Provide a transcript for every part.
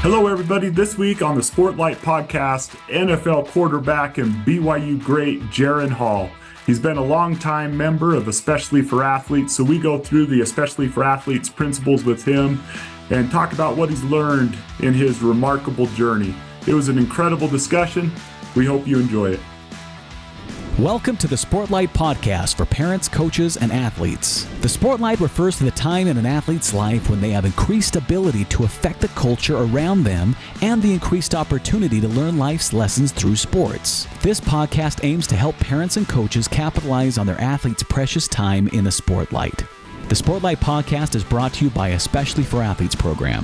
Hello, everybody. This week on the Sportlight podcast, NFL quarterback and BYU Great Jaren Hall. He's been a longtime member of Especially for Athletes, so we go through the Especially for Athletes principles with him and talk about what he's learned in his remarkable journey. It was an incredible discussion. We hope you enjoy it. Welcome to the Sportlight podcast for parents, coaches, and athletes. The Sportlight refers to the time in an athlete's life when they have increased ability to affect the culture around them and the increased opportunity to learn life's lessons through sports. This podcast aims to help parents and coaches capitalize on their athletes' precious time in the Sportlight. The Sportlight podcast is brought to you by Especially for Athletes program.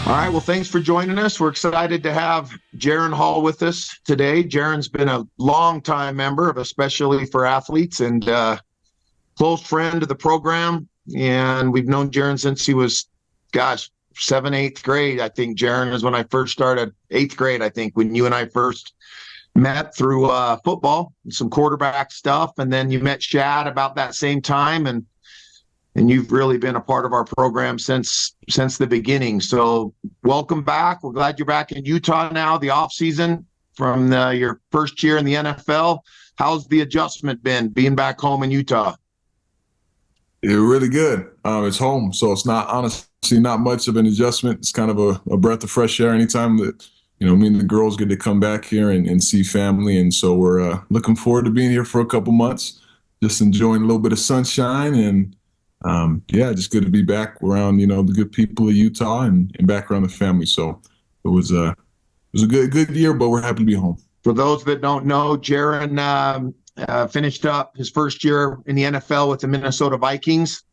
All right, well, thanks for joining us. We're excited to have Jaren Hall with us today. Jaren's been a longtime member of Especially for Athletes and close friend of the program. And we've known Jaren since he was, 8th grade. I think Jaren is when I first started, 8th grade, I think, when you and I first met through football and some quarterback stuff. And then you met Shad about that same time. And you've really been a part of our program since the beginning. So welcome back. We're glad you're back in Utah now, the off season from your first year in the NFL. How's the adjustment been being back home in Utah? It's really good. It's home, so it's honestly not much of an adjustment. It's kind of a breath of fresh air anytime that, me and the girls get to come back here and see family. And so we're looking forward to being here for a couple months, just enjoying a little bit of sunshine and just good to be back around, the good people of Utah and back around the family. So it was a good year, but we're happy to be home. For those that don't know, Jaren finished up his first year in the NFL with the Minnesota Vikings.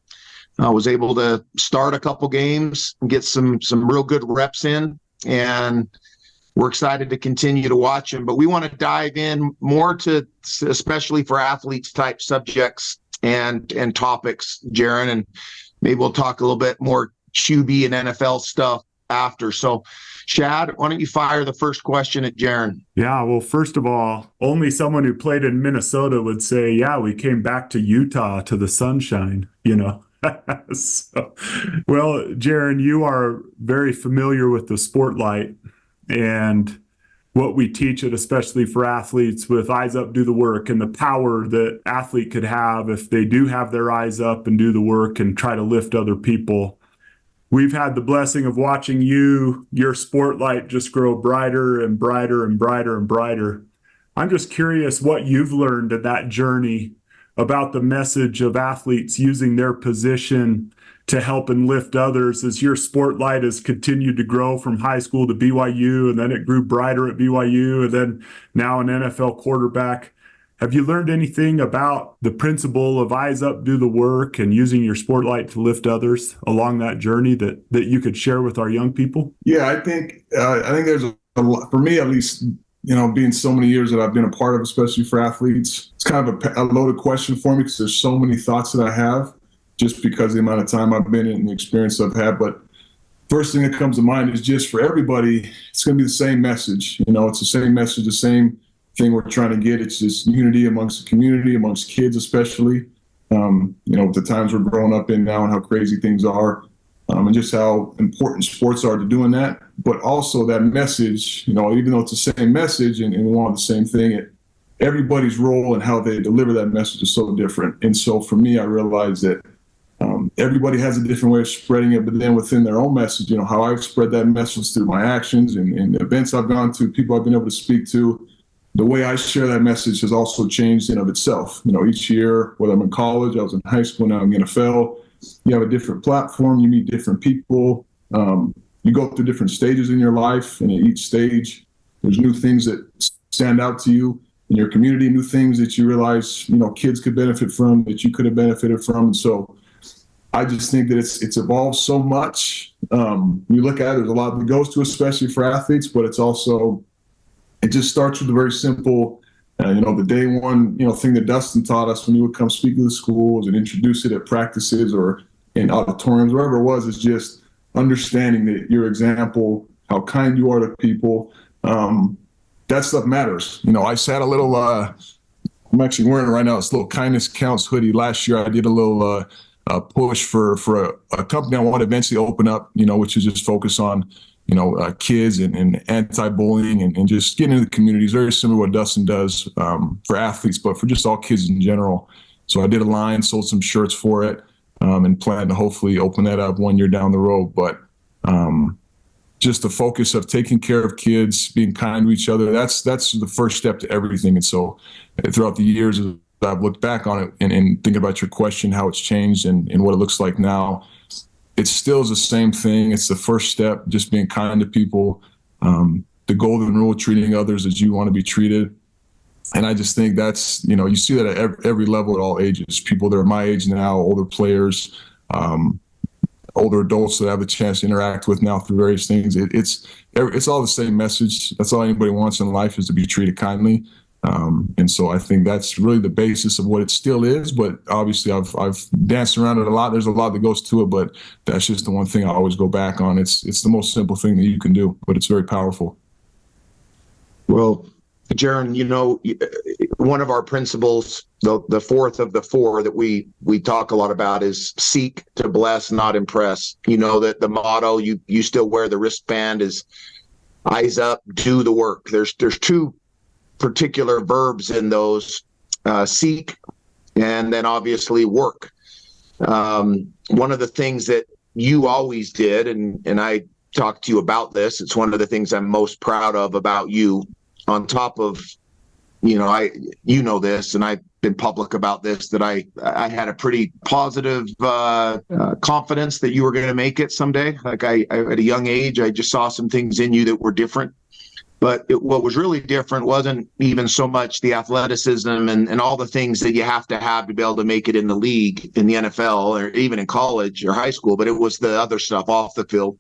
Was able to start a couple games and get some real good reps in, and we're excited to continue to watch him. But we want to dive in more to Especially for Athletes type subjects and topics, Jaren, and maybe we'll talk a little bit more QB and NFL stuff after. So, Shad, why don't you fire the first question at Jaren? Yeah, well, first of all, only someone who played in Minnesota would say, yeah, we came back to Utah to the sunshine, So, well, Jaren, you are very familiar with the Sportlight and what we teach it, especially for athletes, with eyes up, do the work, and the power that athlete could have if they do have their eyes up and do the work and try to lift other people. We've had the blessing of watching your Sportlight just grow brighter and brighter and brighter and brighter. I'm just curious what you've learned in that journey about the message of athletes using their position to help and lift others as your Sportlight has continued to grow from high school to BYU, and then it grew brighter at BYU, and then now an NFL quarterback. Have you learned anything about the principle of eyes up, do the work, and using your Sportlight to lift others along that journey that you could share with our young people? Yeah, I think there's a lot, for me at least, being so many years that I've been a part of, especially for athletes, it's kind of a loaded question for me because there's so many thoughts that I have, just because of the amount of time I've been in and the experience I've had. But first thing that comes to mind is just for everybody, it's going to be the same message. It's the same message, the same thing we're trying to get. It's just unity amongst the community, amongst kids especially. The times we're growing up in now and how crazy things are, and just how important sports are to doing that. But also that message, even though it's the same message and we want the same thing, everybody's role and how they deliver that message is so different. And so for me, I realized that everybody has a different way of spreading it, but then within their own message, how I've spread that message through my actions and events I've gone to, people I've been able to speak to, the way I share that message has also changed in of itself. Each year, whether I'm in college, I was in high school, now I'm in NFL, you have a different platform, you meet different people, you go through different stages in your life, and at each stage, there's new things that stand out to you in your community, new things that you realize, kids could benefit from, that you could have benefited from. And so I just think that it's evolved so much. You look at it, there's a lot that goes to, especially for athletes, but it just starts with a very simple, the day one, thing that Dustin taught us when he would come speak to the schools and introduce it at practices or in auditoriums, wherever it was, is just understanding that your example, how kind you are to people, that stuff matters. I sat a little, I'm actually wearing it right now, this little Kindness Counts hoodie. Last year I did a little push for a company I want to eventually open up, which is just focus on, kids and anti-bullying and just getting into the communities, very similar to what Dustin does for athletes, but for just all kids in general. So I did a line, sold some shirts for it, and plan to hopefully open that up 1 year down the road. But just the focus of taking care of kids, being kind to each other, that's the first step to everything. And so throughout the years, as I've looked back on it and thinking about your question, how it's changed and what it looks like now, it still is the same thing. It's the first step, just being kind to people, the golden rule, treating others as you want to be treated. And I just think that's, you see that at every level at all ages, people that are my age now, older players, older adults that I have the chance to interact with now through various things. It's all the same message. That's all anybody wants in life, is to be treated kindly. And so I think that's really the basis of what it still is. But obviously I've danced around it a lot. There's a lot that goes to it, but that's just the one thing I always go back on. It's the most simple thing that you can do, but it's very powerful. Well, Jaren, one of our principles, the fourth of the four that we talk a lot about, is seek to bless, not impress. That the motto, you still wear the wristband, is eyes up, do the work. There's two particular verbs in those, seek and then obviously work. One of the things that you always did, and I talked to you about this, it's one of the things I'm most proud of about you, on top of, this, and I've been public about this, that I had a pretty positive confidence that you were going to make it someday. Like I at a young age, I just saw some things in you that were different. But what was really different wasn't even so much the athleticism and all the things that you have to be able to make it in the league, in the NFL, or even in college or high school, but it was the other stuff off the field.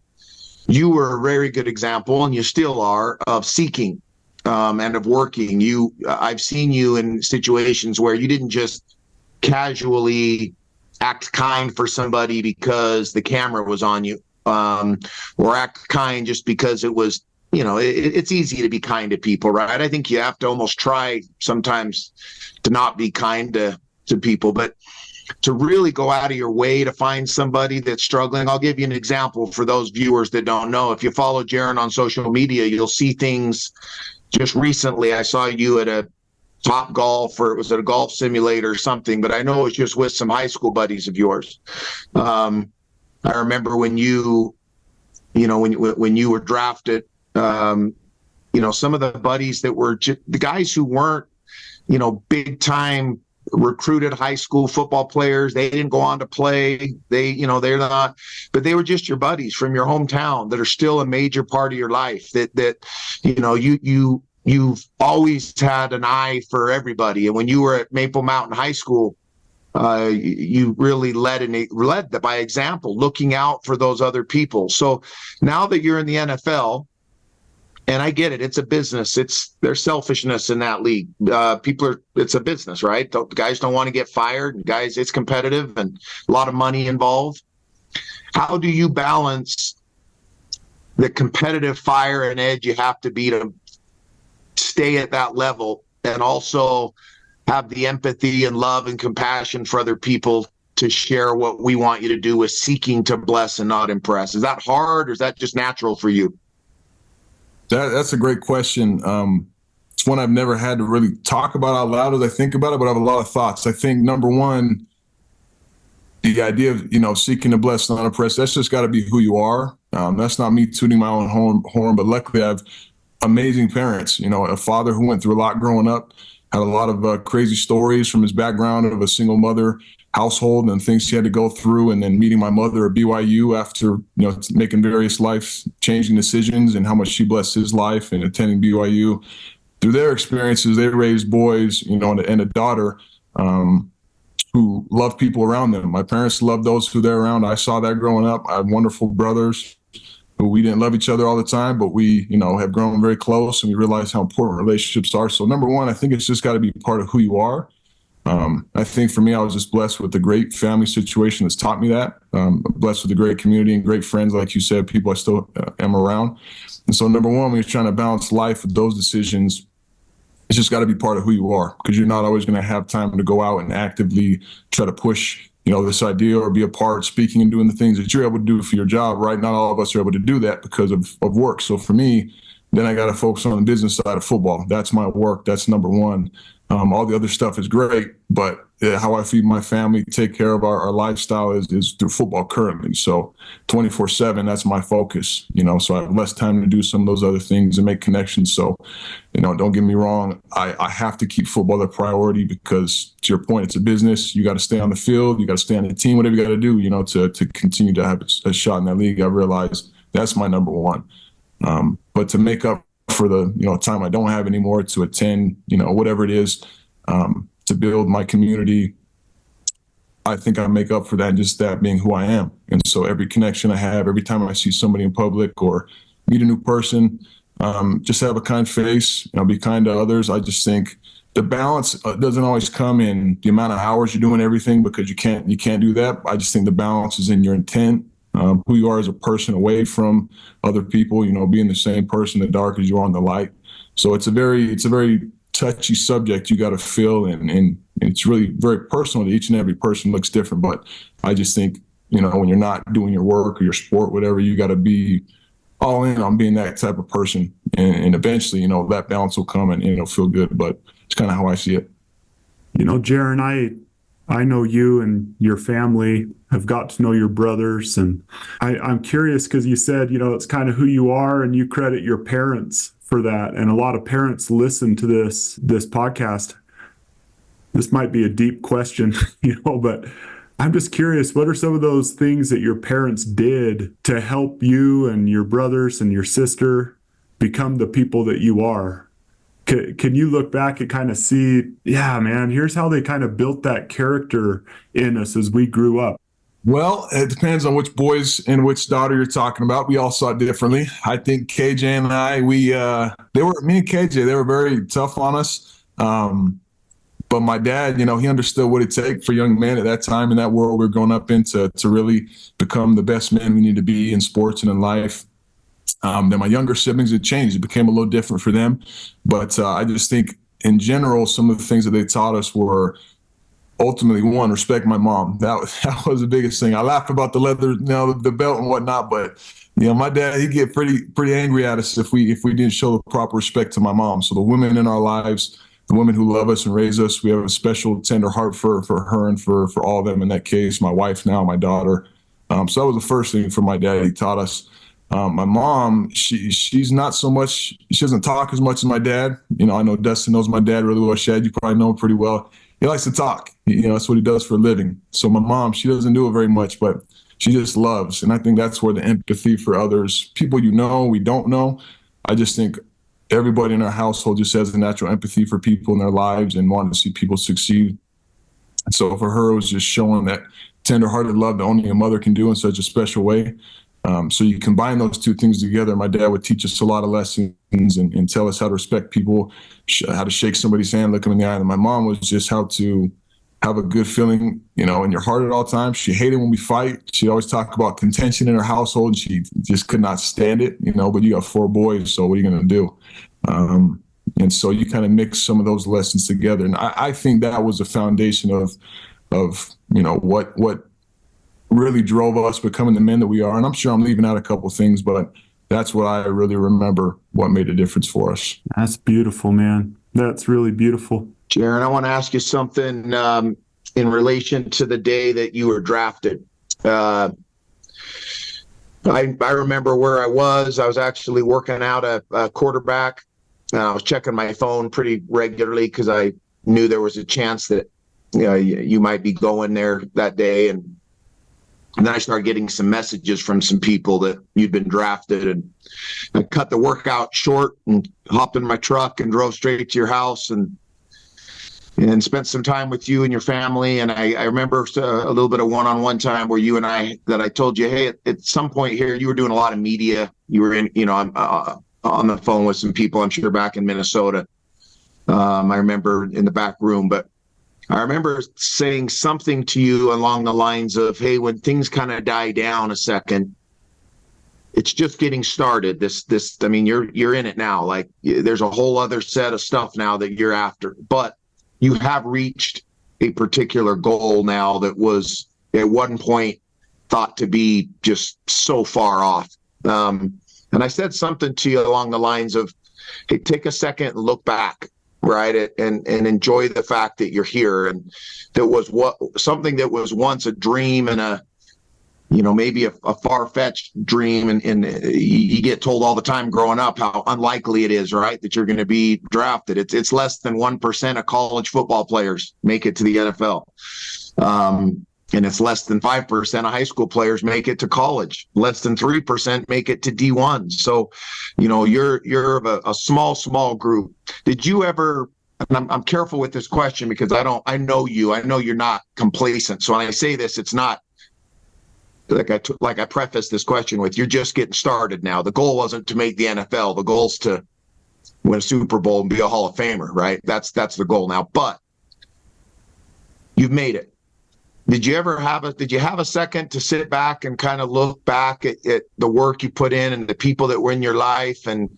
You were a very good example, and you still are, of seeking and of working. I've seen you in situations where you didn't just casually act kind for somebody because the camera was on you, or act kind just because it was, it's easy to be kind to people, right? I think you have to almost try sometimes to not be kind to people, but to really go out of your way to find somebody that's struggling. I'll give you an example for those viewers that don't know. If you follow Jaren on social media, you'll see things. Just recently, I saw you at a Top Golf, or it was at a golf simulator or something, but I know it was just with some high school buddies of yours. I remember when you were drafted, some of the buddies that were the guys who weren't, big time recruited high school football players. They didn't go on to play. They're not, but they were just your buddies from your hometown that are still a major part of your life, that you've always had an eye for everybody. And when you were at Maple Mountain High School, you really led by example, looking out for those other people. So now that you're in the NFL, and I get it, it's a business. There's selfishness in that league. It's a business, right? Guys don't want to get fired. Guys, it's competitive and a lot of money involved. How do you balance the competitive fire and edge you have to be to stay at that level, and also have the empathy and love and compassion for other people to share what we want you to do with seeking to bless and not impress? Is that hard, or is that just natural for you? That's a great question. It's one I've never had to really talk about out loud as I think about it, but I have a lot of thoughts. I think, number one, the idea of, seeking to bless, not impress, that's just got to be who you are. That's not me tooting my own horn, but luckily I have amazing parents. A father who went through a lot growing up, had a lot of crazy stories from his background of a single mother household and things he had to go through, and then meeting my mother at BYU after, making various life-changing decisions, and how much she blessed his life and attending BYU. Through their experiences, they raised boys, and a daughter who loved people around them. My parents loved those who they're around. I saw that growing up. I had wonderful brothers who we didn't love each other all the time, but we, have grown very close, and we realized how important relationships are. So number one, I think it's just got to be part of who you are. I think for me, I was just blessed with a great family situation that's taught me that. Blessed with a great community and great friends, like you said, people I still am around. And so number one, when you're trying to balance life with those decisions, it's just got to be part of who you are, because you're not always going to have time to go out and actively try to push this idea or be a part, speaking and doing the things that you're able to do for your job, right? Not all of us are able to do that because of work. So for me, then I got to focus on the business side of football. That's my work. That's number one. All the other stuff is great, but how I feed my family, take care of our lifestyle is through football currently. So 24/7, that's my focus, so I have less time to do some of those other things and make connections. So, don't get me wrong. I have to keep football a priority because, to your point, it's a business. You got to stay on the field. You got to stay on the team, whatever you got to do, to continue to have a shot in that league. I realize that's my number one. But to make up for the time I don't have anymore, to attend, whatever it is, to build my community, I think I make up for that, just that being who I am. And so every connection I have, every time I see somebody in public or meet a new person, just have a kind face, be kind to others. I just think the balance doesn't always come in the amount of hours you're doing everything, because you can't do that. I just think the balance is in your intent, who you are as a person away from other people, being the same person in the dark as you are in the light. So it's a very touchy subject you got to feel, and it's really very personal to each and every person. Looks different, but I just think, when you're not doing your work or your sport, whatever, you got to be all in on being that type of person. And eventually, that balance will come and it'll feel good, but it's kind of how I see it. Jaren, I know you and your family, have got to know your brothers, and I'm curious because you said, it's kind of who you are, and you credit your parents for that. And a lot of parents listen to this podcast. This might be a deep question, but I'm just curious, what are some of those things that your parents did to help you and your brothers and your sister become the people that you are? Can you look back and kind of see, yeah, man, here's how they kind of built that character in us as we grew up? Well, it depends on which boys and which daughter you're talking about. We all saw it differently. I think KJ and I, me and KJ, they were very tough on us. But my dad, he understood what it takes for young men at that time in that world we were growing up in to really become the best men we need to be in sports and in life. Then my younger siblings, it changed. It became a little different for them. But I just think in general, some of the things that they taught us were ultimately, one, respect my mom. That was the biggest thing. I laugh about the leather, the belt and whatnot, but my dad, he'd get pretty angry at us if we didn't show the proper respect to my mom. So the women in our lives, the women who love us and raise us, we have a special tender heart for her and for all of them. In that case, my wife now, my daughter. So that was the first thing from my dad. He taught us. My mom, she's not so much, she doesn't talk as much as my dad. I know Dustin knows my dad really well. Shad, you probably know him pretty well. He likes to talk. That's what he does for a living. So my mom, she doesn't do it very much, but she just loves. And I think that's where the empathy for others, people we don't know. I just think everybody in our household just has a natural empathy for people in their lives and wanting to see people succeed. And so for her, it was just showing that tender-hearted love that only a mother can do in such a special way. So you combine those two things together. My dad would teach us a lot of lessons and tell us how to respect people, how to shake somebody's hand, look them in the eye. And my mom was just how to have a good feeling, in your heart at all times. She hated when we fight. She always talked about contention in her household, and she just could not stand it, but you got 4 boys, so what are you going to do? And so you kind of mix some of those lessons together. And I think that was the foundation of what really drove us becoming the men that we are. And I'm sure I'm leaving out a couple of things, but that's what I really remember, what made a difference for us. That's beautiful, man. That's really beautiful. Jaren, I want to ask you something in relation to the day that you were drafted. I remember where I was. I was actually working out a quarterback. I was checking my phone pretty regularly because I knew there was a chance that you might be going there that day. And then I started getting some messages from some people that you'd been drafted, and I cut the workout short and hopped in my truck and drove straight to your house and spent some time with you and your family. And I remember a little bit of one-on-one time where you and I told you, hey, at some point here, you were doing a lot of media. You were on the phone with some people, I'm sure back in Minnesota. I remember in the back room, but I remember saying something to you along the lines of, hey, when things kind of die down a second, it's just getting started. I mean, you're in it now. Like, there's a whole other set of stuff now that you're after, but you have reached a particular goal now that was at one point thought to be just so far off. And I said something to you along the lines of, hey, take a second and look back, right? And enjoy the fact that you're here. And that was something that was once a dream and maybe a far-fetched dream. And you get told all the time growing up how unlikely it is, right, that you're going to be drafted. It's less than 1% of college football players make it to the NFL. And it's less than 5% of high school players make it to college. Less than 3% make it to D1. So, you're of a small group. Did you ever, and I'm careful with this question because I know you're not complacent. So when I say this, it's not like I prefaced this question with, you're just getting started now. The goal wasn't to make the NFL. The goal's to win a Super Bowl and be a Hall of Famer, right? That's the goal now. But you've made it. Did you have a second to sit back and kind of look back at the work you put in and the people that were in your life and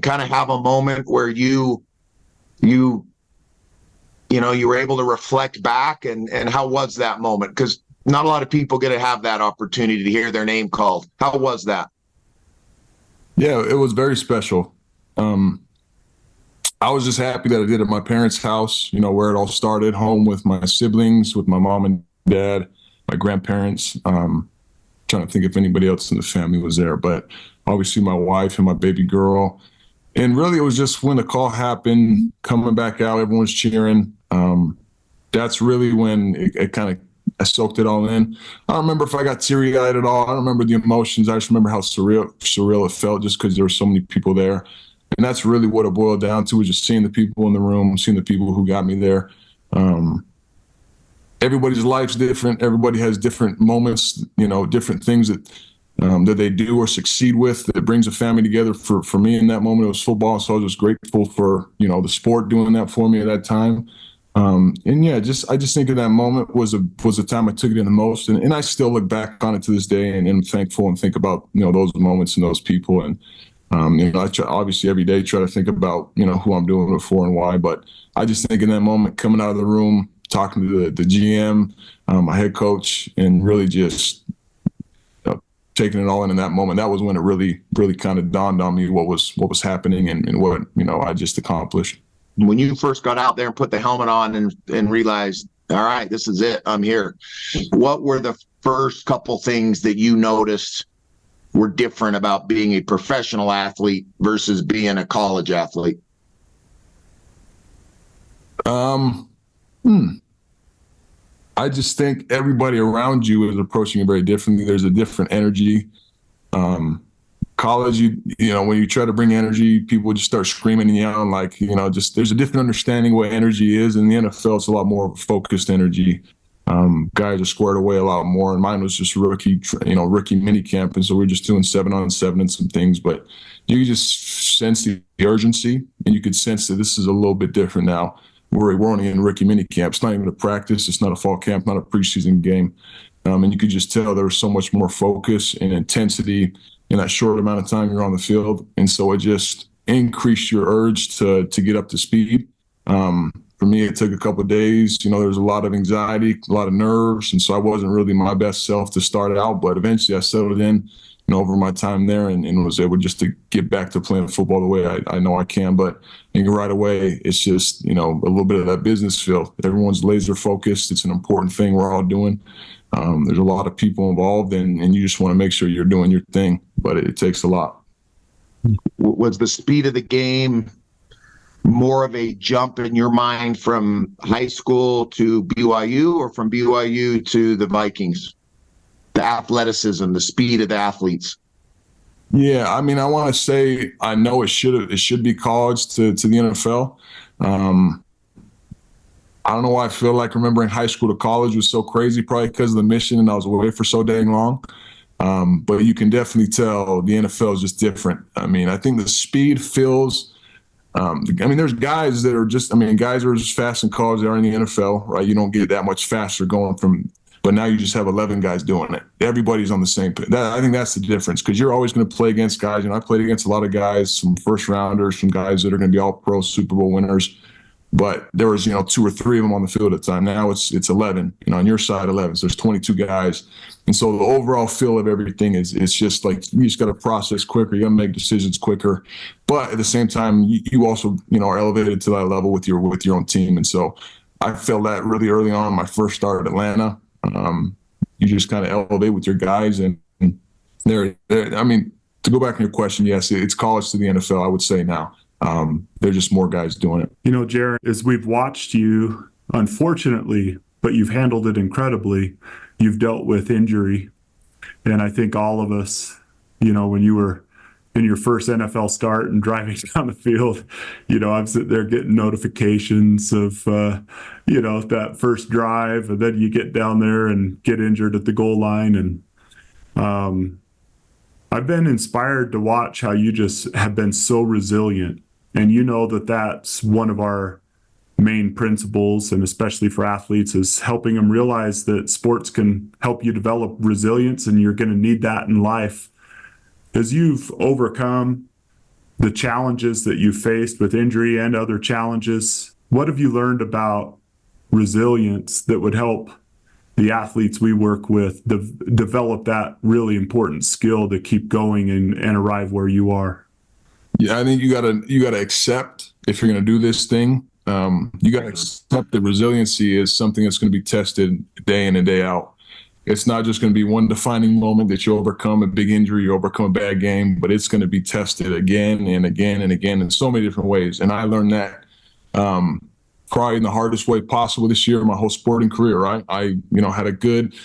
kind of have a moment where you were able to reflect back and how was that moment? Because not a lot of people get to have that opportunity to hear their name called. How was that? Yeah, it was very special. I was just happy that I did it at my parents' house, where it all started, home with my siblings, with my mom and dad, my grandparents. Trying to think if anybody else in the family was there, but obviously my wife and my baby girl. And really, it was just when the call happened, coming back out, everyone was cheering. That's really when it kind of, I soaked it all in. I don't remember if I got teary-eyed at all. I don't remember the emotions. I just remember how surreal it felt just because there were so many people there. And that's really what it boiled down to, was just seeing the people in the room, seeing the people who got me there. Everybody's life's different. Everybody has different moments, different things that they do or succeed with that brings a family together. For me in that moment, it was football. So I was just grateful for, the sport doing that for me at that time. I just think of that moment was the time I took it in the most. And I still look back on it to this day and am thankful and think about, those moments and those people. And, I try, obviously every day, try to think about, who I'm doing it for and why. But I just think in that moment, coming out of the room, talking to the GM, my head coach, and really just taking it all in that moment. That was when it really, really kind of dawned on me what was happening and what, I just accomplished. When you first got out there and put the helmet on and realized, all right, this is it, I'm here. What were the first couple things that you noticed were different about being a professional athlete versus being a college athlete? I just think everybody around you is approaching it very differently. There's a different energy. College, when you try to bring energy, people just start screaming and yelling, there's a different understanding of what energy is. In the NFL, it's a lot more focused energy. Guys are squared away a lot more. And mine was just rookie mini camp. And so we're just doing 7-on-7 and some things, but you could just sense the urgency and you could sense that this is a little bit different now. We're only in rookie mini camp. It's not even a practice. It's not a fall camp, not a preseason game. And you could just tell there was so much more focus and intensity in that short amount of time you're on the field. And so it just increased your urge to get up to speed. For me, it took a couple of days. There was a lot of anxiety, a lot of nerves. And so I wasn't really my best self to start out, but eventually I settled in, over my time there and was able just to get back to playing football the way I know I can. But I think right away, it's just, a little bit of that business feel. Everyone's laser focused. It's an important thing we're all doing. There's a lot of people involved and you just want to make sure you're doing your thing, but it takes a lot. Was the speed of the game more of a jump in your mind from high school to BYU or from BYU to the Vikings? The athleticism, the speed of the athletes. Yeah, I want to say I know it should be college to the NFL. I don't know why I feel like remembering high school to college was so crazy, probably because of the mission and I was away for so dang long. But you can definitely tell the NFL is just different. I think the speed feels there's guys that are guys are as fast in college as they are in the NFL, right? You don't get that much faster going from, but now you just have 11 guys doing it. Everybody's on the same page. I think that's the difference because you're always going to play against guys. I played against a lot of guys, some first rounders, some guys that are going to be all pro Super Bowl winners. but there was, 2 or 3 of them on the field at the time. Now it's 11, on your side 11. So there's 22 guys. And so the overall feel of everything is just like you just got to process quicker. You got to make decisions quicker. But at the same time, you also, are elevated to that level with your own team. And so I felt that really early on my first start at Atlanta. You just kind of elevate with your guys. And they're, I mean, to go back on your question, yes, it's college to the NFL, I would say now. There's just more guys doing it. Jaren, as we've watched you, unfortunately, but you've handled it incredibly, you've dealt with injury. And I think all of us, when you were in your first NFL start and driving down the field, I'm sitting there getting notifications of, that first drive, and then you get down there and get injured at the goal line. And I've been inspired to watch how you just have been so resilient. And that's one of our main principles, and especially for athletes, is helping them realize that sports can help you develop resilience, and you're going to need that in life. As you've overcome the challenges that you faced with injury and other challenges, what have you learned about resilience that would help the athletes we work with develop that really important skill to keep going and arrive where you are? Yeah, I think you gotta accept, if you're gonna do this thing, you gotta accept that resiliency is something that's gonna be tested day in and day out. It's not just gonna be one defining moment that you overcome a big injury, you overcome a bad game, but it's gonna be tested again and again and again in so many different ways. And I learned that probably in the hardest way possible this year, my whole sporting career, right? I, had a good,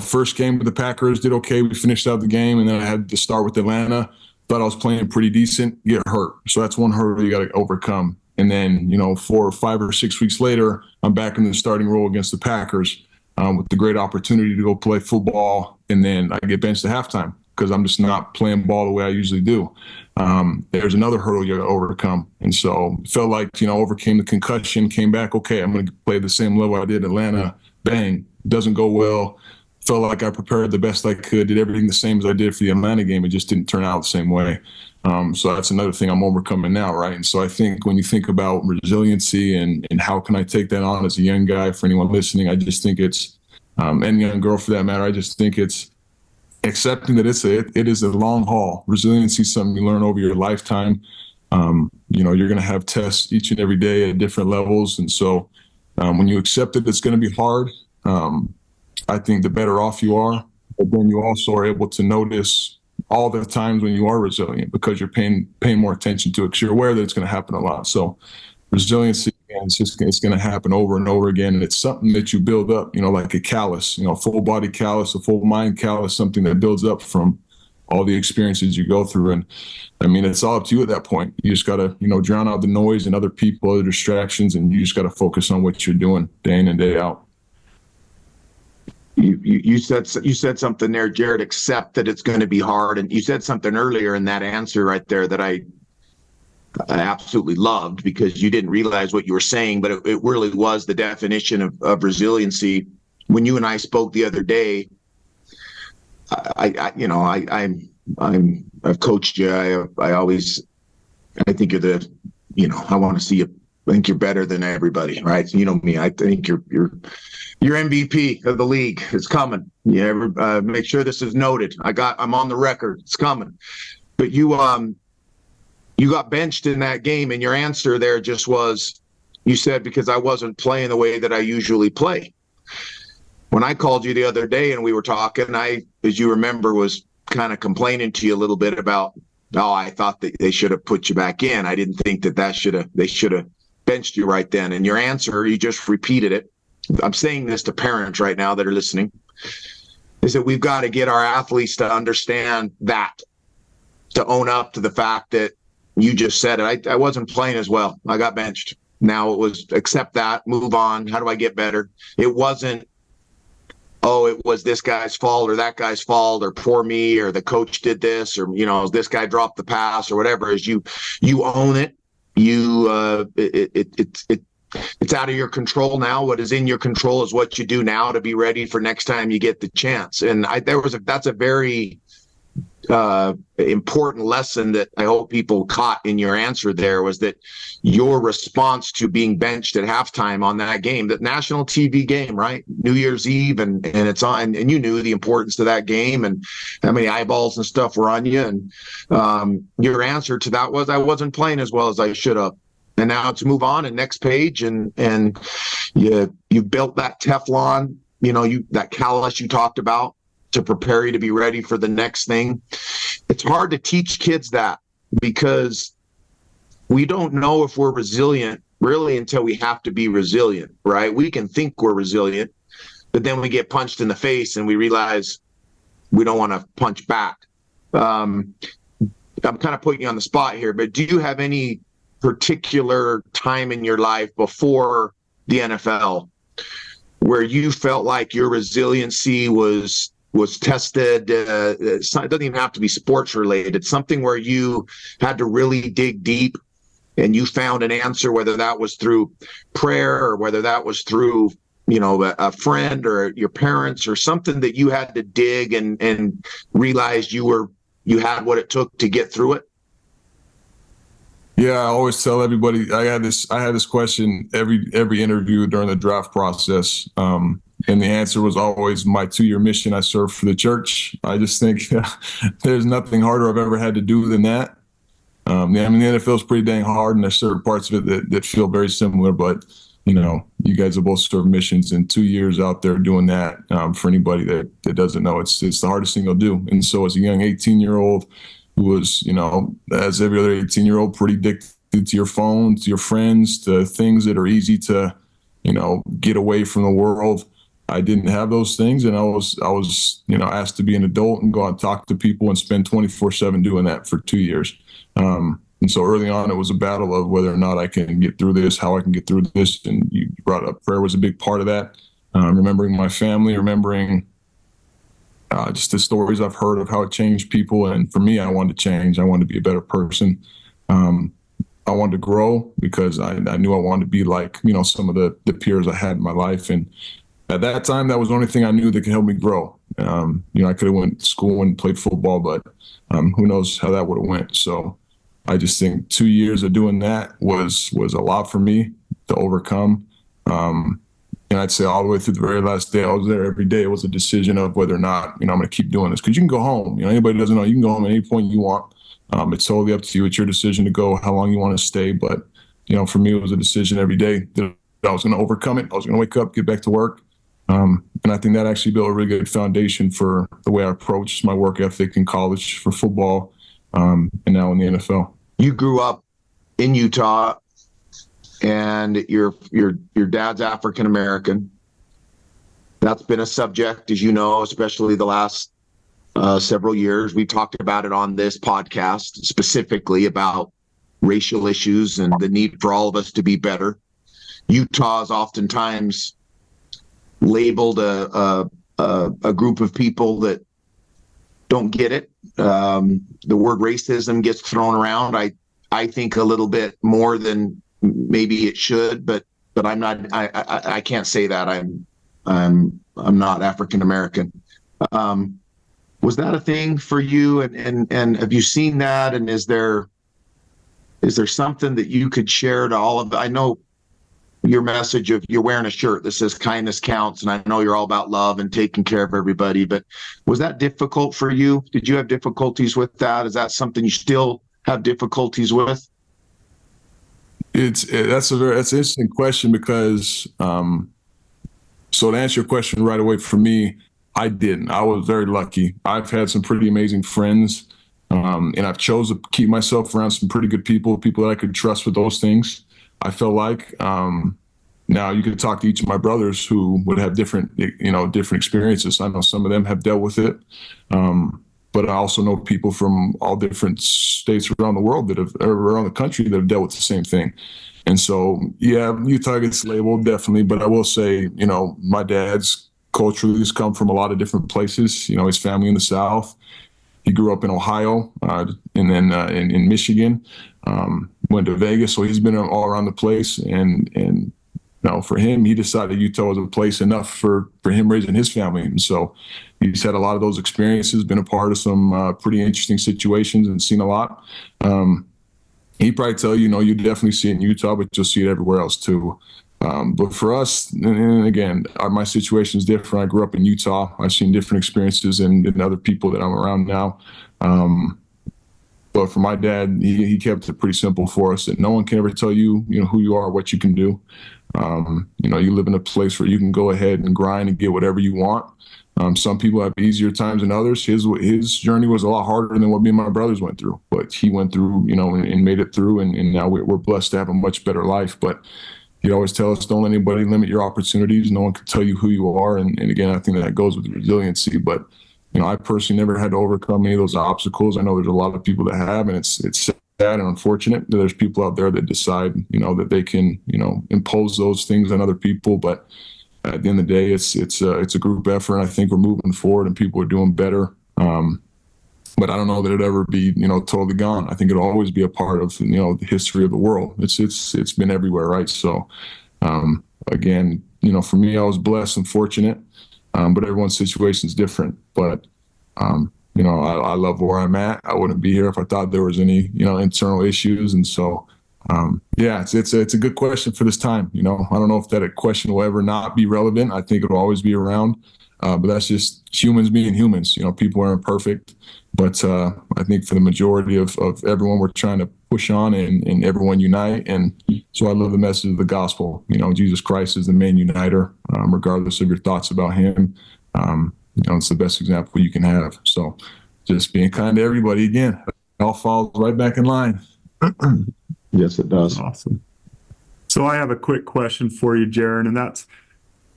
first game with the Packers, did okay. We finished out the game, and then I had to start with Atlanta. Thought I was playing pretty decent, get hurt. So that's one hurdle you got to overcome. And then, 4 or 5 or 6 weeks later, I'm back in the starting role against the Packers with the great opportunity to go play football. And then I get benched at halftime because I'm just not playing ball the way I usually do. There's another hurdle you got to overcome. And so it felt like, overcame the concussion, came back, okay, I'm going to play the same level I did in Atlanta. Bang, doesn't go well. Felt like I prepared the best I could, did everything the same as I did for the Atlanta game. It just didn't turn out the same way. So that's another thing I'm overcoming now, right? And so I think when you think about resiliency and how can I take that on as a young guy, for anyone listening, I just think it's, and young girl for that matter, I just think it's accepting that it is a long haul. Resiliency is something you learn over your lifetime. You're going to have tests each and every day at different levels. And so when you accept that it's going to be hard, I think the better off you are, but then you also are able to notice all the times when you are resilient because you're paying more attention to it because you're aware that it's going to happen a lot. So resiliency, it's going to happen over and over again. And it's something that you build up, like a callus, a full body callus, a full mind callus, something that builds up from all the experiences you go through. And I mean, it's all up to you at that point. You just got to, drown out the noise and other people, other distractions, and you just got to focus on what you're doing day in and day out. You said something there, Jared, accept that it's going to be hard. And you said something earlier in that answer right there that I absolutely loved, because you didn't realize what you were saying, but it really was the definition of resiliency. When you and I spoke the other day, I've coached you. I think you're I want to see you. I think you're better than everybody, right? You know me. I think you're MVP of the league. It's coming. Yeah, make sure this is noted. I'm on the record. It's coming. But you got benched in that game, and your answer there just was, you said, because I wasn't playing the way that I usually play. When I called you the other day and we were talking, I, as you remember, was kind of complaining to you a little bit about, I thought that they should have put you back in. I didn't think they should have benched you right then. And your answer, you just repeated it. I'm saying this to parents right now that are listening, is that we've got to get our athletes to understand that, to own up to the fact that you just said it. I wasn't playing as well. I got benched. Now it was accept that, move on. How do I get better? It wasn't, it was this guy's fault or that guy's fault or poor me or the coach did this or, this guy dropped the pass or whatever. Is you own it. It's out of your control now. What is in your control is what you do now to be ready for next time you get the chance. And that's a very important lesson that I hope people caught in your answer there was that your response to being benched at halftime on that game, that national TV game, right? New Year's Eve, and it's on, and you knew the importance of that game and how many eyeballs and stuff were on you. And your answer to that was, I wasn't playing as well as I should have. And now to move on and next page, and you built that Teflon, that callus you talked about, to prepare you to be ready for the next thing. It's hard to teach kids that, because we don't know if we're resilient really until we have to be resilient, right? We can think we're resilient, but then we get punched in the face and we realize we don't want to punch back. I'm kind of putting you on the spot here, but do you have any particular time in your life before the NFL where you felt like your resiliency was tested? It doesn't even have to be sports related. It's something where you had to really dig deep and you found an answer, whether that was through prayer or whether that was through, a friend or your parents, or something that you had to dig and realized you had what it took to get through it. Yeah, I always tell everybody, I had this question every interview during the draft process. And the answer was always my 2-year mission. I served for the church. I just think there's nothing harder I've ever had to do than that. The NFL is pretty dang hard, and there's certain parts of it that feel very similar. But, you guys have both served missions, and 2 years out there doing that, for anybody that doesn't know, it's the hardest thing you'll do. And so as a young 18-year-old who was, as every other 18-year-old, pretty addicted to your phone, to your friends, to things that are easy to, get away from the world, I didn't have those things, and I was asked to be an adult and go out and talk to people and spend 24/7 doing that for 2 years. And so early on, it was a battle of whether or not I can get through this, how I can get through this. And you brought up prayer was a big part of that. Remembering my family, remembering just the stories I've heard of how it changed people. And for me, I wanted to change. I wanted to be a better person. I wanted to grow because I knew I wanted to be like, some of the peers I had in my life. And at that time, that was the only thing I knew that could help me grow. I could have went to school and played football, but who knows how that would have went. So I just think 2 years of doing that was a lot for me to overcome. And I'd say all the way through the very last day I was there, every day it was a decision of whether or not, I'm going to keep doing this. Because you can go home. Anybody doesn't know, you can go home at any point you want. It's totally up to you. It's your decision to go, how long you want to stay. But, for me, it was a decision every day that I was going to overcome it. I was going to wake up, get back to work. And I think that actually built a really good foundation for the way I approached my work ethic in college for football, and now in the NFL. You grew up in Utah, and your dad's African American. That's been a subject, as you know, especially the last several years. We talked about it on this podcast, specifically about racial issues and the need for all of us to be better. Utah is oftentimes labeled a group of people that don't get it. The word racism gets thrown around. I think a little bit more than maybe it should, but I'm not. I can't say that. I'm not African American. Was that a thing for you? And have you seen that? And is there something that you could share to all of? I know your message of you're wearing a shirt that says kindness counts, and I know you're all about love and taking care of everybody, but was that difficult for you? Did you have difficulties with that? Is that something you still have difficulties with? That's an interesting question because so to answer your question right away, for me, I didn't. I was very lucky. I've had some pretty amazing friends, and I've chosen to keep myself around some pretty good people that I could trust with those things. I feel like now you could talk to each of my brothers who would have different experiences. I know some of them have dealt with it, but I also know people from all different states around the world around the country that have dealt with the same thing. And so, yeah, Utah gets labeled definitely, but I will say, my dad's culturally has come from a lot of different places. His family in the South. He grew up in Ohio, and then in Michigan. Went to Vegas, so he's been all around the place. And No, for him, he decided Utah was a place enough for him raising his family. And so he's had a lot of those experiences, been a part of some pretty interesting situations and seen a lot. He'd probably tell you, you definitely see it in Utah, but you'll see it everywhere else too. But for us, and again, my situation is different. I grew up in Utah. I've seen different experiences than other people that I'm around now. But for my dad, he kept it pretty simple for us, that no one can ever tell you, who you are, what you can do. You live in a place where you can go ahead and grind and get whatever you want. Some people have easier times than others. His journey was a lot harder than what me and my brothers went through, but he went through, and made it through. And now we're blessed to have a much better life. But he'd always tell us, don't let anybody limit your opportunities. No one can tell you who you are. And again, I think that goes with resiliency. But I personally never had to overcome any of those obstacles. I know there's a lot of people that have, and it's sad and unfortunate that there's people out there that decide, that they can, impose those things on other people. But at the end of the day, it's a group effort, and I think we're moving forward and people are doing better. But I don't know that it'll ever be, totally gone. I think it'll always be a part of, the history of the world. It's been everywhere, right? So, again, for me, I was blessed and fortunate. But everyone's situation is different. But, I love where I'm at. I wouldn't be here if I thought there was any, internal issues. And so, it's a good question for this time. I don't know if that question will ever not be relevant. I think it'll always be around. But that's just humans being humans. People are imperfect. But I think for the majority of everyone, we're trying to push on and everyone unite. And so I love the message of the gospel. Jesus Christ is the main uniter, regardless of your thoughts about him. It's the best example you can have. So just being kind to everybody, again, it all falls right back in line. Yes, it does. Awesome. So I have a quick question for you, Jaren, and that's,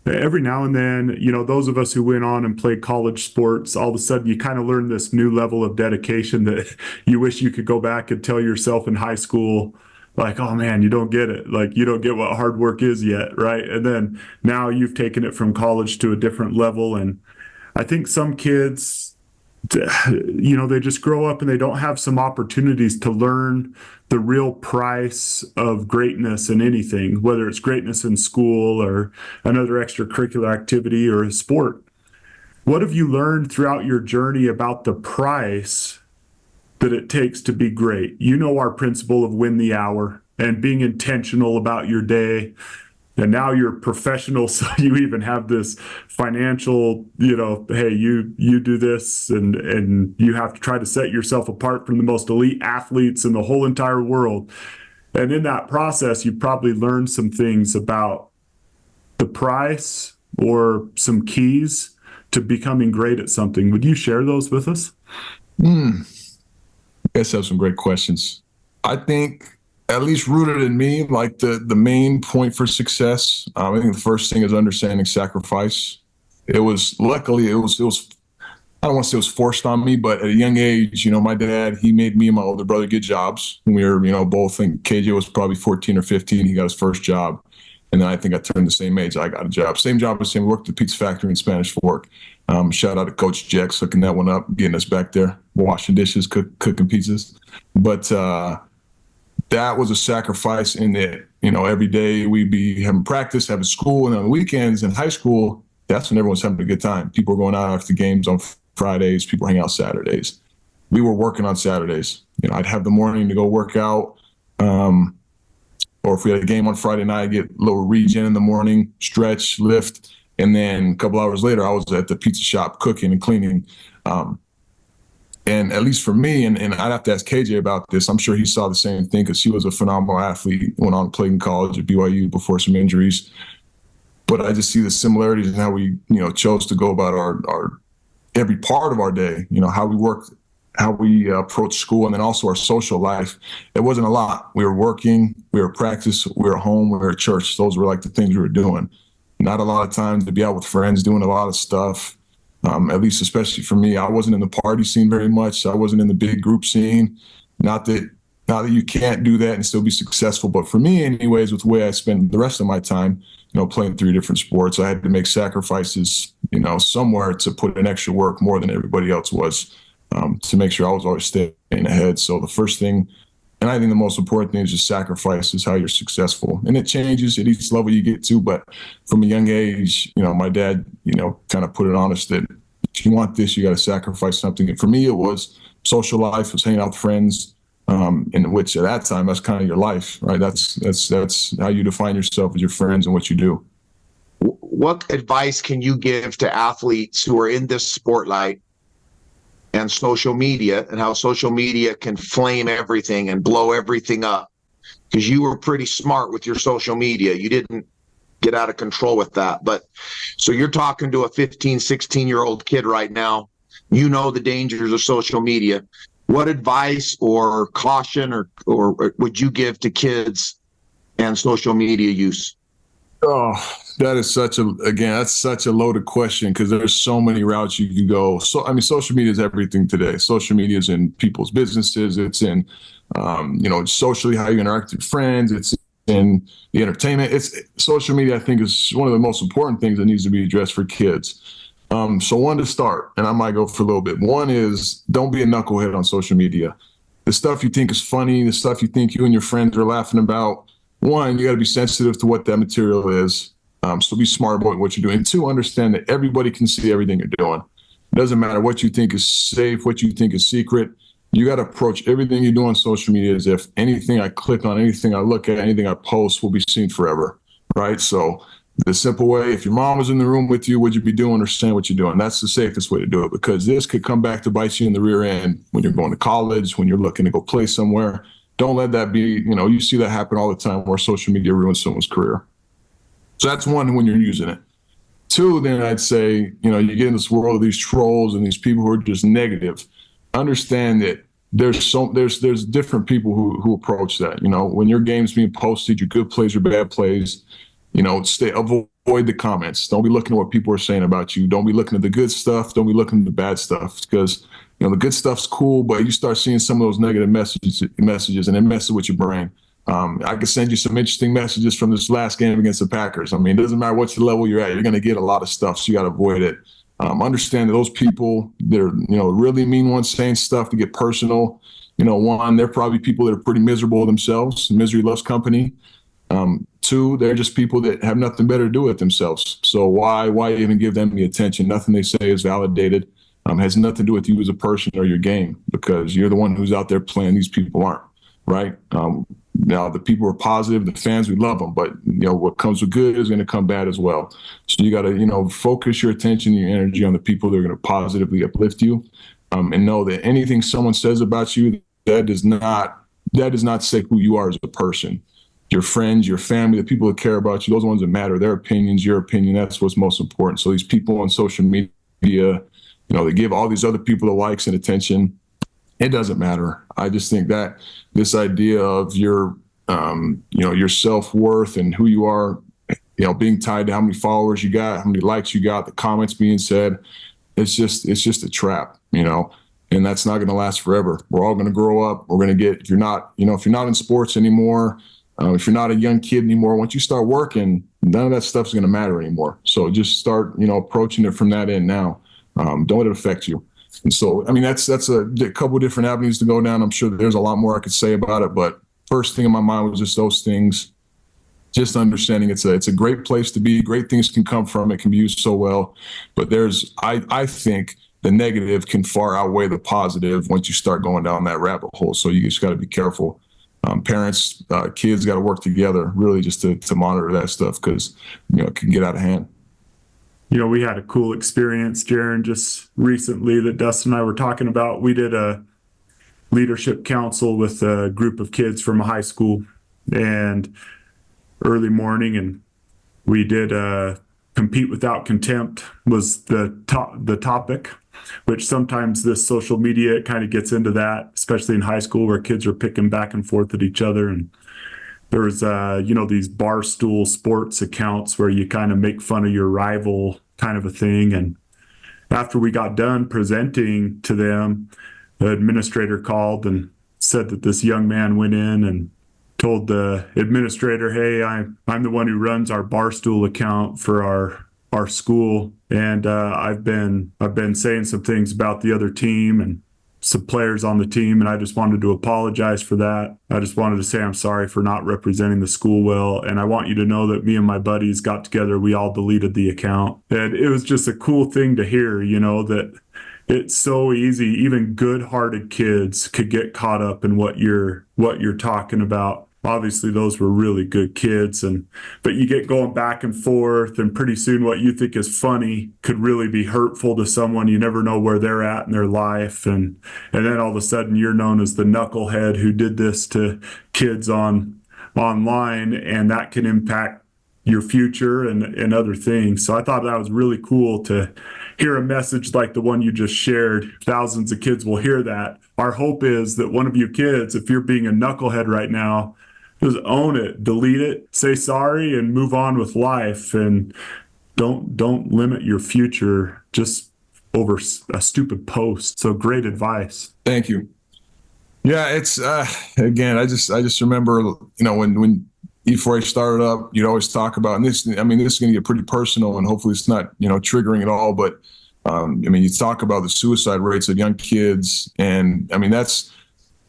every now and then, those of us who went on and played college sports, all of a sudden you kind of learn this new level of dedication that you wish you could go back and tell yourself in high school, like, oh man, you don't get it. Like, you don't get what hard work is yet, right? And then now you've taken it from college to a different level. And I think some kids, they just grow up and they don't have some opportunities to learn the real price of greatness in anything, whether it's greatness in school or another extracurricular activity or a sport. What have you learned throughout your journey about the price that it takes to be great? Our principle of win the hour and being intentional about your day. And now you're professional, so you even have this financial, hey, you do this, and you have to try to set yourself apart from the most elite athletes in the whole entire world. And in that process, you probably learned some things about the price or some keys to becoming great at something. Would you share those with us? You guys have some great questions. I think, at least rooted in me, like the main point for success, I think the first thing is understanding sacrifice. Luckily, I don't want to say it was forced on me, but at a young age, my dad, he made me and my older brother get jobs. We were, both, I think KJ was probably 14 or 15. He got his first job. And then I think I turned the same age. I got a job. Same job as him, worked at the pizza factory in Spanish Fork. Shout out to Coach Jex, hooking that one up, getting us back there, washing dishes, cooking pizzas. But, that was a sacrifice in that, every day we'd be having practice, having school, and on the weekends in high school, that's when everyone's having a good time. People were going out after the games on Fridays, people hang out Saturdays. We were working on Saturdays. I'd have the morning to go work out, or if we had a game on Friday night, I'd get a little regen in the morning, stretch, lift, and then a couple hours later, I was at the pizza shop cooking and cleaning. And at least for me, and I'd have to ask KJ about this, I'm sure he saw the same thing because he was a phenomenal athlete, went on to play in college at BYU before some injuries. But I just see the similarities in how we, chose to go about our every part of our day, how we worked, how we approach school, and then also our social life. It wasn't a lot. We were working, we were practice, we were home, we were at church. Those were like the things we were doing. Not a lot of time to be out with friends, doing a lot of stuff. At least, especially for me, I wasn't in the party scene very much. I wasn't in the big group scene. Not that you can't do that and still be successful, but for me, anyways, with the way I spent the rest of my time, playing 3 different sports, I had to make sacrifices, somewhere to put in extra work more than everybody else was, to make sure I was always staying ahead. So the first thing And I think the most important thing is just sacrifice is how you're successful. And it changes at each level you get to. But from a young age, my dad, kind of put it on us that if you want this, you got to sacrifice something. And for me, it was social life, it was hanging out with friends, in which at that time, that's kind of your life, right? That's how you define yourself as your friends and what you do. What advice can you give to athletes who are in this spotlight and social media, and how social media can flame everything and blow everything up? Because you were pretty smart with your social media. You didn't get out of control with that. But so you're talking to a 15, 16-year-old kid right now. You know the dangers of social media. What advice or caution or would you give to kids and social media use? Oh, that's such a loaded question because there's so many routes you can go. So, social media is everything today. Social media is in people's businesses. It's in, socially how you interact with your friends. It's in the entertainment. Social media, I think, is one of the most important things that needs to be addressed for kids. So one to start, and I might go for a little bit. One is don't be a knucklehead on social media. The stuff you think is funny, the stuff you think you and your friends are laughing about, one, you got to be sensitive to what that material is. So be smart about what you're doing. And two, understand that everybody can see everything you're doing. It doesn't matter what you think is safe, what you think is secret. You got to approach everything you do on social media as if anything I click on, anything I look at, anything I post will be seen forever, right? So the simple way, if your mom was in the room with you, would you be doing or saying what you're doing? That's the safest way to do it, because this could come back to bite you in the rear end when you're going to college, when you're looking to go play somewhere. Don't let that be, you see that happen all the time where social media ruins someone's career. So that's one, when you're using it. Two, then I'd say, you get in this world of these trolls and these people who are just negative. Understand that there's different people who approach that. When your game's being posted, your good plays, your bad plays, avoid the comments. Don't be looking at what people are saying about you. Don't be looking at the good stuff. Don't be looking at the bad stuff, because the good stuff's cool, but you start seeing some of those negative messages and it messes with your brain. I could send you some interesting messages from this last game against the Packers. It doesn't matter what level you're at, you're going to get a lot of stuff, so you got to avoid it. Understand that those people, they're really mean ones saying stuff to get personal. One, they're probably people that are pretty miserable themselves. Misery loves company. Two, they're just people that have nothing better to do with themselves. So why even give them the attention? Nothing they say is validated. Has nothing to do with you as a person or your game, because you're the one who's out there playing. These people aren't, right? Now, the people are positive, the fans, we love them, but what comes with good is going to come bad as well. So you got to focus your attention, your energy on the people that are going to positively uplift you, and know that anything someone says about you, that does not say who you are as a person. Your friends, your family, the people that care about you, those ones that matter, their opinions, your opinion, that's what's most important. So these people on social media, they give all these other people the likes and attention. It doesn't matter. I just think that this idea of your self-worth and who you are, being tied to how many followers you got, how many likes you got, the comments being said, it's just a trap, and that's not going to last forever. We're all going to grow up. We're going to get, if you're not in sports anymore, if you're not a young kid anymore, once you start working, none of that stuff's going to matter anymore. So just start, approaching it from that end now. Don't let it affect you. And so, that's a couple of different avenues to go down. I'm sure there's a lot more I could say about it, but first thing in my mind was just those things, just understanding it's a great place to be. Great things can come from it, can be used so well, but I think the negative can far outweigh the positive once you start going down that rabbit hole. So you just got to be careful. Parents, kids got to work together really just to monitor that stuff, because, it can get out of hand. We had a cool experience, Jaren, just recently that Dustin and I were talking about. We did a leadership council with a group of kids from a high school, and early morning, and we did compete without contempt was the topic, which sometimes this social media kind of gets into that, especially in high school where kids are picking back and forth at each other. And there's these barstool sports accounts where you kind of make fun of your rival kind of a thing. And after we got done presenting to them, the administrator called and said that this young man went in and told the administrator, "Hey, I'm the one who runs our barstool account for our school, and I've been saying some things about the other team, and some players on the team, and I just wanted to apologize for that. I just wanted to say I'm sorry for not representing the school well, and I want you to know that me and my buddies got together. We all deleted the account, and it was just a cool thing to hear, that it's so easy. Even good-hearted kids could get caught up in what you're talking about. Obviously, those were really good kids, but you get going back and forth, and pretty soon what you think is funny could really be hurtful to someone. You never know where they're at in their life, and then all of a sudden you're known as the knucklehead who did this to kids online, and that can impact your future and other things. So I thought that was really cool to hear a message like the one you just shared. Thousands of kids will hear that. Our hope is that one of you kids, if you're being a knucklehead right now, just own it, delete it, say sorry, and move on with life. And don't limit your future just over a stupid post. So great advice. Thank you. Yeah, it's again, I just remember, when before I started up, you'd always talk about, and this is going to get pretty personal, and hopefully it's not, triggering at all, but you talk about the suicide rates of young kids, and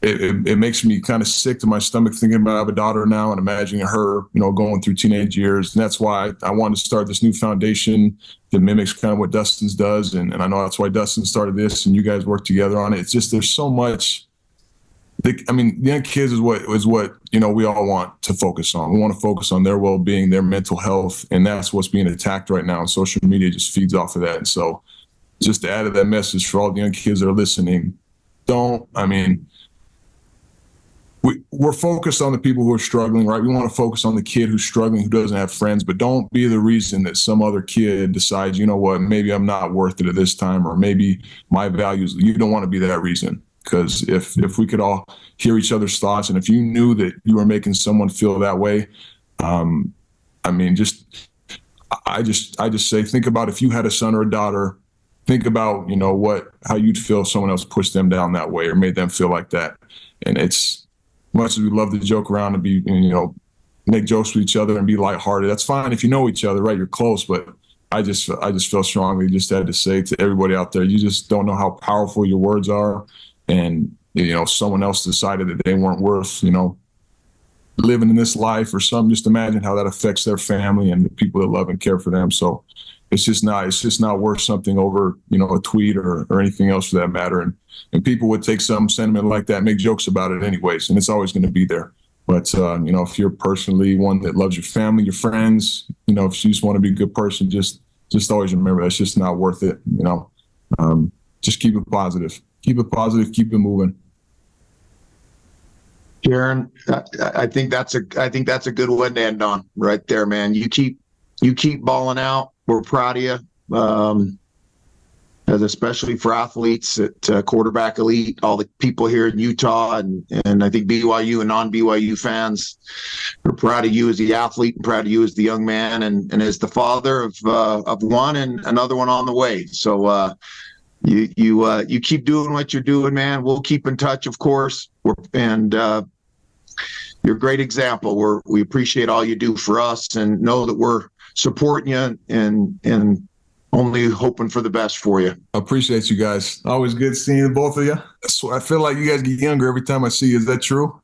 it makes me kind of sick to my stomach thinking about I have a daughter now and imagining her, going through teenage years. And that's why I wanted to start this new foundation that mimics kind of what Dustin's does. And I know that's why Dustin started this and you guys work together on it. It's just, there's so much. Young kids is what we all want to focus on. We want to focus on their well-being, their mental health, and that's what's being attacked right now. And social media just feeds off of that. And so just to add to that message for all the young kids that are listening, we're focused on the people who are struggling, right? We want to focus on the kid who's struggling, who doesn't have friends, but don't be the reason that some other kid decides, you know what, maybe I'm not worth it at this time, or maybe my values, you don't want to be that reason. Because if we could all hear each other's thoughts, and if you knew that you were making someone feel that way, I just say, think about if you had a son or a daughter, think about, how you'd feel if someone else pushed them down that way or made them feel like that. And it's, much as we love to joke around and be, make jokes with each other and be lighthearted, that's fine if you know each other, right? You're close, but I just feel strongly, just had to say to everybody out there, you just don't know how powerful your words are. And, someone else decided that they weren't worth, living in this life or something. Just imagine how that affects their family and the people that love and care for them. So it's just not worth something over, a tweet or anything else for that matter. And people would take some sentiment like that and make jokes about it anyways. And it's always going to be there. But, if you're personally one that loves your family, your friends, if you just want to be a good person, just always remember that's just not worth it. Just keep it positive. Keep it positive. Keep it moving. Jaren, I think that's a good one to end on right there, man. You keep balling out. We're proud of you. Especially for athletes at Quarterback Elite, all the people here in Utah and I think BYU and non-BYU fans are proud of you as the athlete and proud of you as the young man and as the father of one and another one on the way. So you keep doing what you're doing, man. We'll keep in touch, of course. You're a great example. We appreciate all you do for us and know that we're supporting you and only hoping for the best for you. I appreciate you guys. Always good seeing both of you. I feel like you guys get younger every time I see you. Is that true?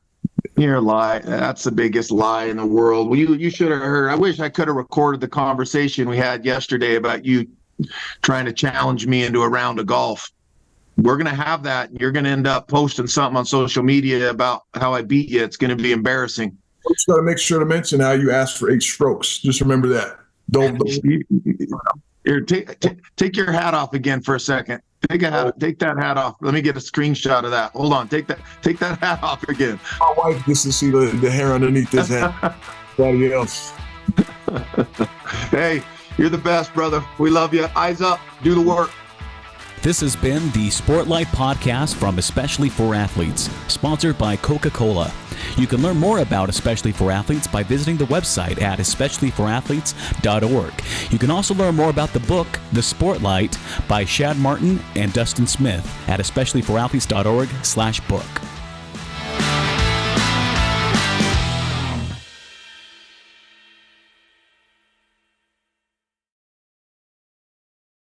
You're a lie. That's the biggest lie in the world. Well, you should have heard. I wish I could have recorded the conversation we had yesterday about you trying to challenge me into a round of golf. We're going to have that. You're going to end up posting something on social media about how I beat you. It's going to be embarrassing. I'm just going to make sure to mention how you asked for 8 strokes. Just remember that. Don't. Here, take your hat off again for a second. Take that hat off. Let me get a screenshot of that. Hold on. Take that hat off again. My wife gets to see the hair underneath this hat. Nobody else. Hey, you're the best, brother. We love you. Eyes up. Do the work. This has been the Sportlight podcast from Especially for Athletes, sponsored by Coca-Cola. You can learn more about Especially for Athletes by visiting the website at especiallyforathletes.org. You can also learn more about the book, The Sportlight, by Shad Martin and Dustin Smith at especiallyforathletes.org/book.